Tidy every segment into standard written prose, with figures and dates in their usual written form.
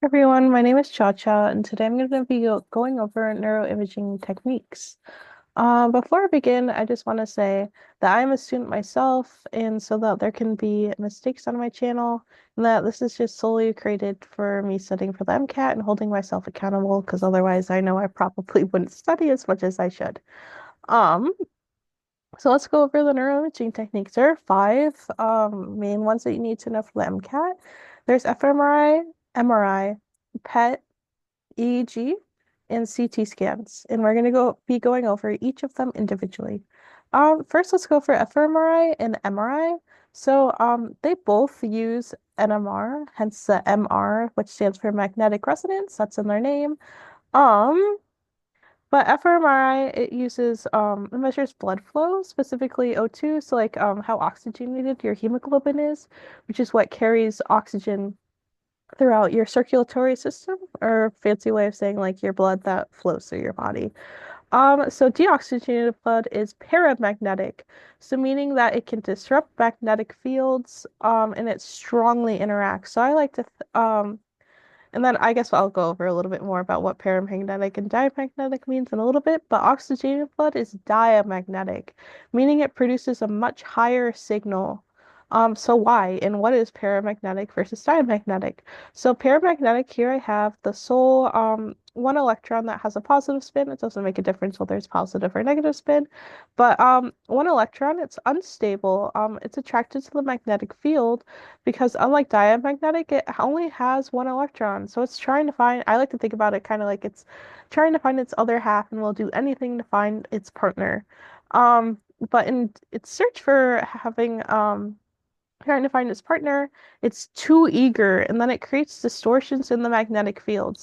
Everyone, my name is Cha Cha, and today I'm going to be going over neuroimaging techniques. Before I begin, I just want to say that I'm a student myself, and so that there can be mistakes on my channel, and that this is just solely created for me studying for the MCAT and holding myself accountable, because otherwise I know I probably wouldn't study as much as I should. Um, so let's go over the neuroimaging techniques. There are five main ones that you need to know for the MCAT. There's fMRI, MRI, PET, EEG, and CT scans, and we're going to be going over each of them individually. First, let's go for fMRI and MRI. They both use NMR, hence the MR, which stands for magnetic resonance. That's in their name. Um, but fMRI, it measures blood flow, specifically O2, so like how oxygenated your hemoglobin is, which is what carries oxygen throughout your circulatory system, or fancy way of saying like your blood that flows through your body. So deoxygenated blood is paramagnetic, so meaning that it can disrupt magnetic fields, and it strongly interacts. So I like to, and then I guess I'll go over a little bit more about what paramagnetic and diamagnetic means in a little bit, but oxygenated blood is diamagnetic, meaning it produces a much higher signal. So why? And what is paramagnetic versus diamagnetic? So paramagnetic, here I have the sole one electron that has a positive spin. It doesn't make a difference whether it's positive or negative spin. But one electron, it's unstable. It's attracted to the magnetic field because unlike diamagnetic, it only has one electron. So it's trying to find, I like to think about it kind of like it's trying to find its other half and will do anything to find its partner. But in its search for trying to find its partner, it's too eager, and then it creates distortions in the magnetic field.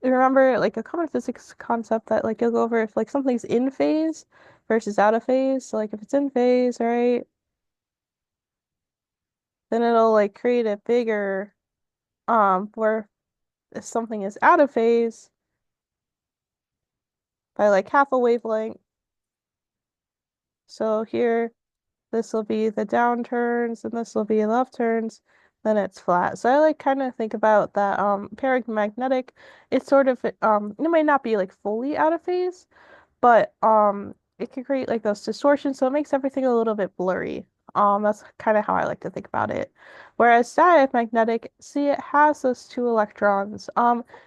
You remember like a common physics concept that like you'll go over if like something's in phase versus out of phase. So like if it's in phase, right, then it'll like create a bigger where if something is out of phase by like half a wavelength. So here, this will be the down turns and this will be the up turns, then it's flat. So I like kind of think about that paramagnetic. It's sort of it might not be like fully out of phase, but it can create like those distortions, so it makes everything a little bit blurry. That's kind of how I like to think about it. Whereas diamagnetic, see, it has those two electrons.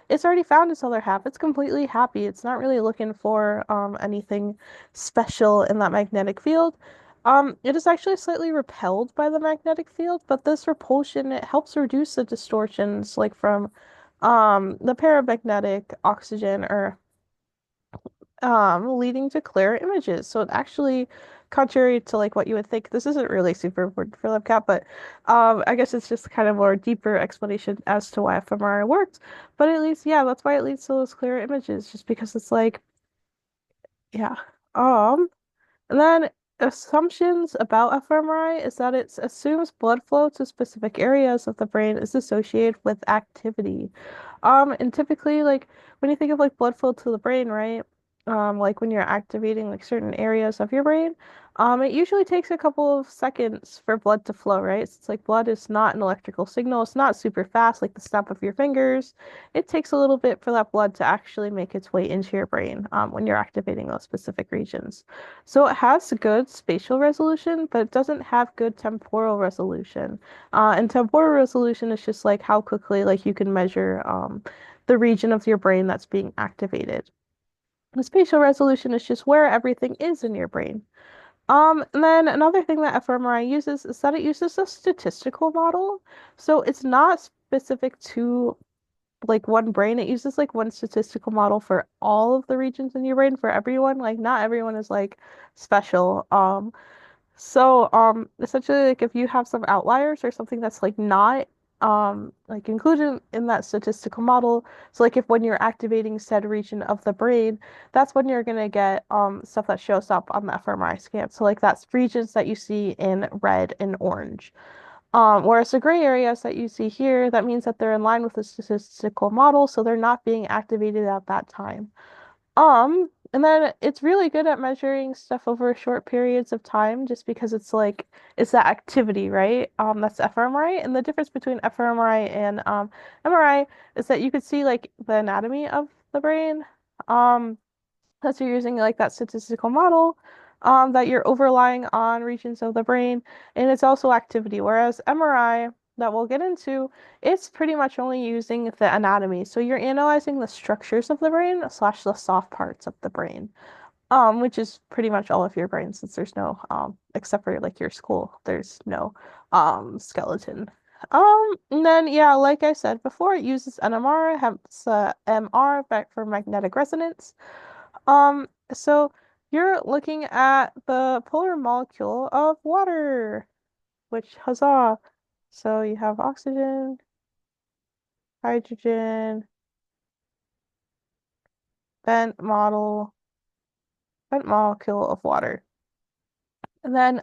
It's already found its other half. It's completely happy. It's not really looking for anything special in that magnetic field. It is actually slightly repelled by the magnetic field, but this repulsion, it helps reduce the distortions like from the paramagnetic oxygen or leading to clearer images. So it actually, contrary to like what you would think, this isn't really super important for LabCat, but I guess it's just kind of more deeper explanation as to why fMRI works. But at least, yeah, that's why it leads to those clearer images, just because it's like, yeah. Um, and then assumptions about fMRI is that it assumes blood flow to specific areas of the brain is associated with activity. And typically, like when you think of like blood flow to the brain, right? Like when you're activating like certain areas of your brain, it usually takes a couple of seconds for blood to flow, right? It's like blood is not an electrical signal. It's not super fast, like the snap of your fingers. It takes a little bit for that blood to actually make its way into your brain, when you're activating those specific regions. So it has good spatial resolution, but it doesn't have good temporal resolution. And temporal resolution is just like how quickly like you can measure the region of your brain that's being activated. The spatial resolution is just where everything is in your brain. And then another thing that fMRI uses is that it uses a statistical model. So it's not specific to like one brain. It uses like one statistical model for all of the regions in your brain for everyone. Like not everyone is like special. Essentially, like if you have some outliers or something that's like not like included in that statistical model, so like if when you're activating said region of the brain, that's when you're gonna get stuff that shows up on the fMRI scan. So like that's regions that you see in red and orange. Whereas the gray areas that you see here, that means that they're in line with the statistical model, so they're not being activated at that time. Um, And then it's really good at measuring stuff over short periods of time just because it's like it's that activity, right? That's fMRI. And the difference between fMRI and MRI is that you could see like the anatomy of the brain. Um, that's you're using like that statistical model that you're overlying on regions of the brain, and it's also activity. Whereas MRI, that we'll get into, it's pretty much only using the anatomy. So you're analyzing the structures of the brain slash the soft parts of the brain, which is pretty much all of your brain since there's no except for like your skull, there's no skeleton. And then yeah, like I said before, it uses NMR, hence MR back for magnetic resonance. So you're looking at the polar molecule of water, which huzzah. So you have oxygen, hydrogen, bent model, bent molecule of water. And then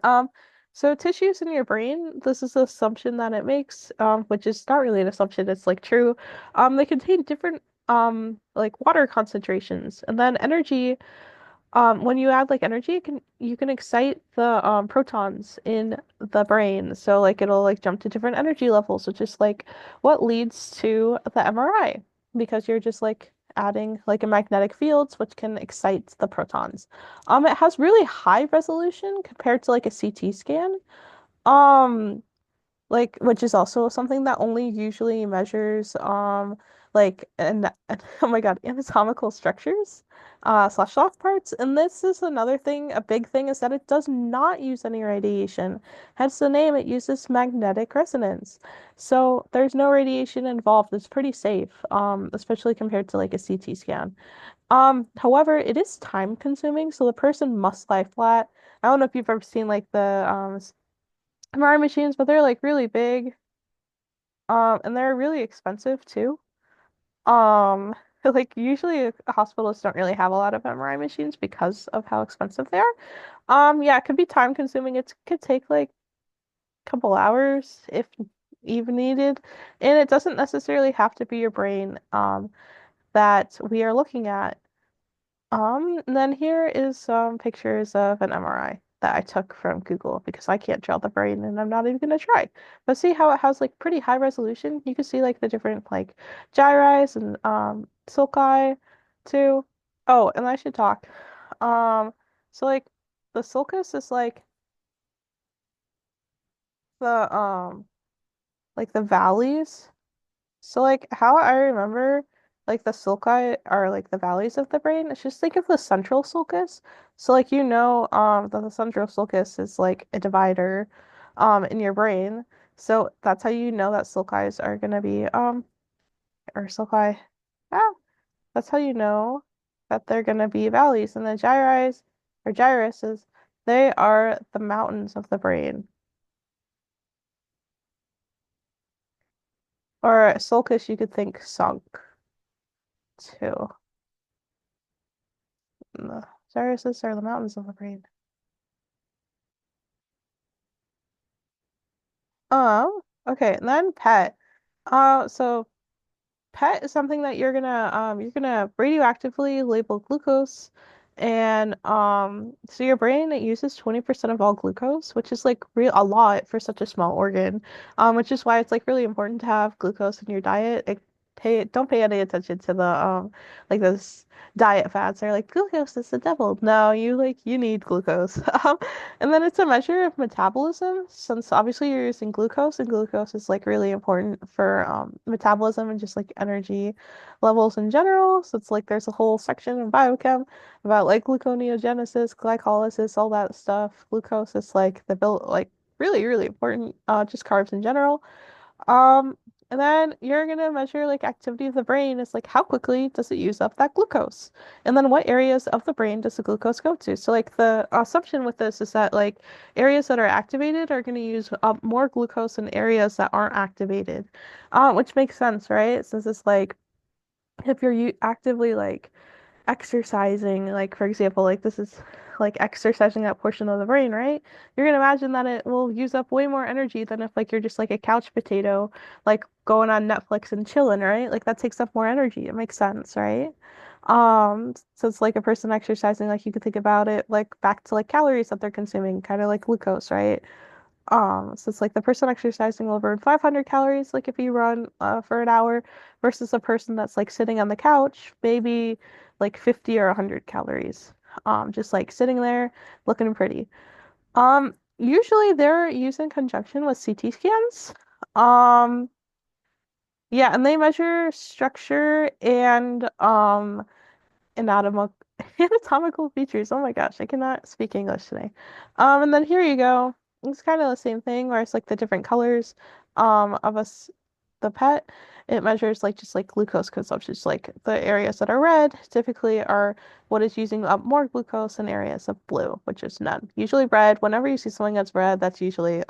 so tissues in your brain, this is the assumption that it makes, which is not really an assumption, it's like true. They contain different like water concentrations. And then energy. When you add like energy, you can excite the protons in the brain. So like it'll like jump to different energy levels, which is like what leads to the MRI because you're just like adding like a magnetic fields which can excite the protons. It has really high resolution compared to like a CT scan. Um, like which is also something that only usually measures like and oh my God, anatomical structures slash soft parts. And this is another thing, a big thing is that it does not use any radiation. Hence the name, it uses magnetic resonance. So there's no radiation involved. It's pretty safe, especially compared to like a CT scan. However, it is time consuming, so the person must lie flat. I don't know if you've ever seen like the MRI machines, but they're like really big. And they're really expensive too. Um, like usually hospitals don't really have a lot of MRI machines because of how expensive they are. Yeah, it could be time consuming. It could take like a couple hours if even needed. And it doesn't necessarily have to be your brain that we are looking at. And then here is some pictures of an MRI that I took from Google because I can't draw the brain and I'm not even gonna try. But see how it has like pretty high resolution? You can see like the different like gyri and sulci too. Oh, and I should talk. Um, so like the sulcus is the like the valleys. So like how I remember like the sulci are like the valleys of the brain. It's just think of the central sulcus. So like that the central sulcus is like a divider in your brain. So that's how you know that sulcis are gonna be or sulci. Ah, that's how you know that they're gonna be valleys. And the gyri or gyruses, they are the mountains of the brain. Or sulcus you could think sunk too. The Cyruses are the mountains of the brain. Okay, and then pet. So pet is something that you're gonna radioactively label glucose. And so your brain it uses 20% of all glucose, which is like real a lot for such a small organ. Which is why it's like really important to have glucose in your diet. Don't pay any attention to the like those diet fads. They're like glucose is the devil. No, you need glucose. And then it's a measure of metabolism, since obviously you're using glucose, and glucose is like really important for metabolism and just like energy levels in general. So it's like there's a whole section in biochem about like gluconeogenesis, glycolysis, all that stuff. Glucose is like the build like really, really important, just carbs in general. Um, and then you're gonna measure like activity of the brain. It's like how quickly does it use up that glucose? And then what areas of the brain does the glucose go to? So like the assumption with this is that like areas that are activated are gonna use up more glucose than areas that aren't activated. Which makes sense, right? Since it's like if you're actively like exercising, like for example, like this is like exercising that portion of the brain, right? You're gonna imagine that it will use up way more energy than if like you're just like a couch potato, like going on Netflix and chilling, right? Like that takes up more energy. It makes sense, right? So it's like a person exercising, like you could think about it like back to like calories that they're consuming, kind of like glucose, right? So it's like the person exercising over 500 calories, like if you run for an hour, versus a person that's like sitting on the couch, maybe like 50 or 100 calories. Just like sitting there looking pretty. Usually they're used in conjunction with CT scans. Um, yeah, and they measure structure and anatomical anatomical features. Oh my gosh, I cannot speak English today. And then here you go. It's kind of the same thing where it's like the different colors of us the pet. It measures like just like glucose consumption. Just like the areas that are red typically are what is using up more glucose and areas of blue, which is none. Usually red, whenever you see something that's red, that's usually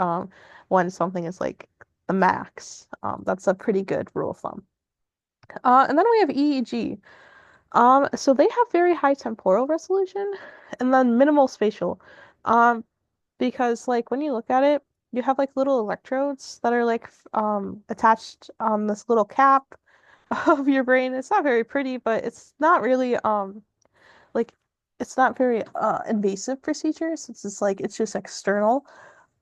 when something is like the max. That's a pretty good rule of thumb. And then we have EEG. So they have very high temporal resolution and then minimal spatial. Um, because like when you look at it, you have like little electrodes that are like attached on this little cap of your brain. It's not very pretty, but it's not really like it's not very invasive procedure since it's like it's just external.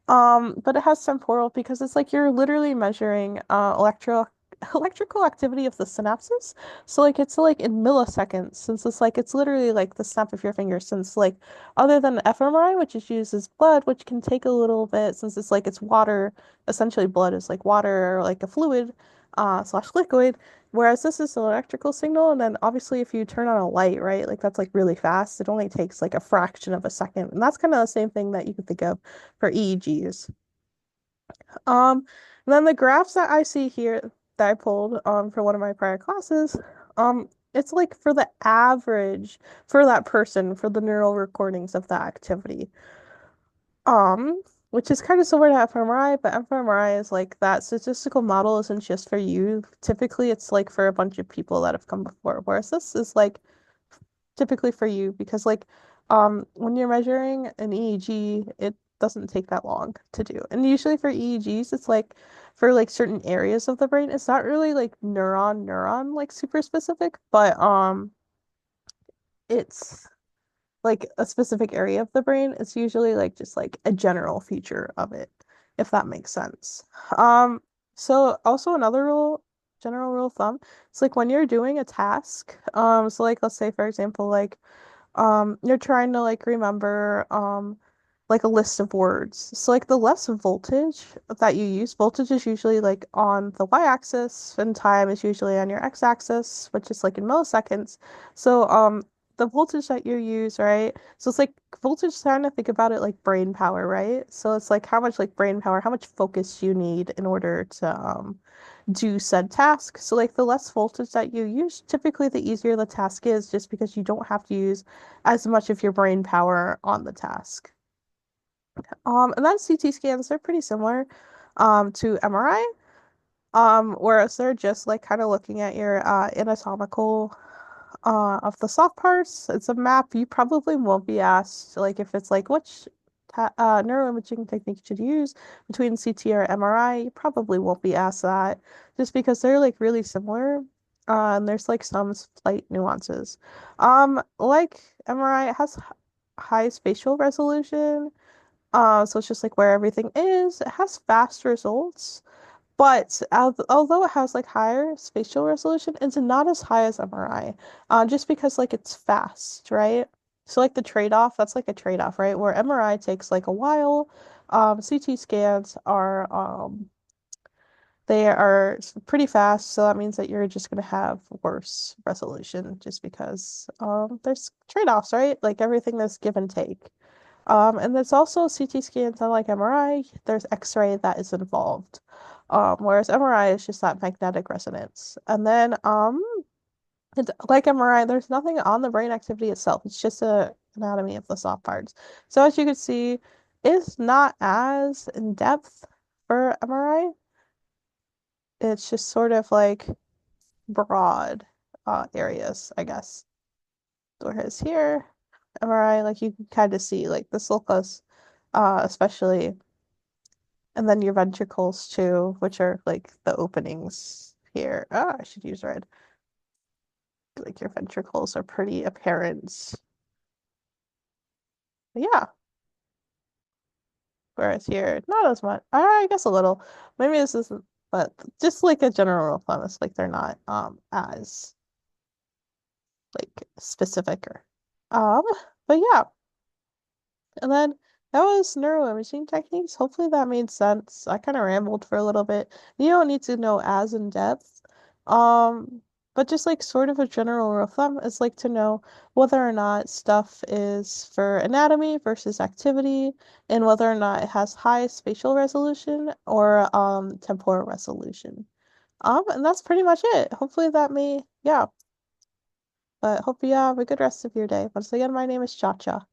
But it has temporal because it's like you're literally measuring electrical activity of the synapses. So like it's like in milliseconds since it's like it's literally like the snap of your finger since like other than fMRI, which is used as blood, which can take a little bit since it's like it's water, essentially blood is like water or like a fluid slash liquid. Whereas this is an electrical signal, and then obviously if you turn on a light, right, like that's like really fast. It only takes like a fraction of a second. And that's kind of the same thing that you could think of for EEGs. And then the graphs that I see here that I pulled for one of my prior classes, it's like for the average for that person for the neural recordings of that activity. Which is kind of similar to fMRI, but fMRI is like that statistical model isn't just for you. Typically, it's like for a bunch of people that have come before, whereas this is like typically for you because like when you're measuring an EEG, it doesn't take that long to do. And usually for EEGs, it's like for like certain areas of the brain, it's not really like neuron like super specific, but it's like a specific area of the brain. It's usually like just like a general feature of it, if that makes sense. Um, so also another rule, general rule of thumb, it's like when you're doing a task, so like let's say for example, like you're trying to like remember like a list of words. So like the less voltage that you use, voltage is usually like on the y-axis and time is usually on your x-axis, which is like in milliseconds. So the voltage that you use, right? So it's like voltage trying to think about it like brain power, right? So it's like how much like brain power, how much focus you need in order to do said task. So like the less voltage that you use, typically the easier the task is just because you don't have to use as much of your brain power on the task. And then CT scans, they're pretty similar to MRI. Whereas they're just like kind of looking at your anatomical of the soft parts. It's a map. You probably won't be asked like if it's like which neuroimaging technique should you use between CT or MRI. You probably won't be asked that just because they're like really similar. And there's like some slight nuances. Like MRI, it has high spatial resolution. So it's just like where everything is. It has fast results. But although it has like higher spatial resolution, it's not as high as MRI, just because like it's fast, right? So like the trade-off, that's like a trade-off, right? Where MRI takes like a while, CT scans are they are pretty fast, so that means that you're just gonna have worse resolution just because there's trade-offs, right? Like everything there's give and take. And there's also CT scans, unlike MRI, there's X-ray that is involved. Whereas MRI is just that magnetic resonance. And then it's like MRI, there's nothing on the brain activity itself. It's just a anatomy of the soft parts. So as you can see, it's not as in depth for MRI. It's just sort of like broad areas, I guess. Whereas here, MRI, like you can kind of see like the sulcus, especially. And then your ventricles too, which are like the openings here. Ah, I should use red. like your ventricles are pretty apparent. But yeah, whereas here, not as much. I guess a little. Maybe this isn't, but just like a general rule of thumb, it's like they're not as like specific or um but yeah. And then that was neuroimaging techniques. Hopefully that made sense. I kind of rambled for a little bit. You don't need to know as in depth. Um, but just like sort of a general rule of thumb is like to know whether or not stuff is for anatomy versus activity and whether or not it has high spatial resolution or temporal resolution. And that's pretty much it. Hopefully that may, yeah. But hope you have a good rest of your day. Once again, my name is Cha Cha.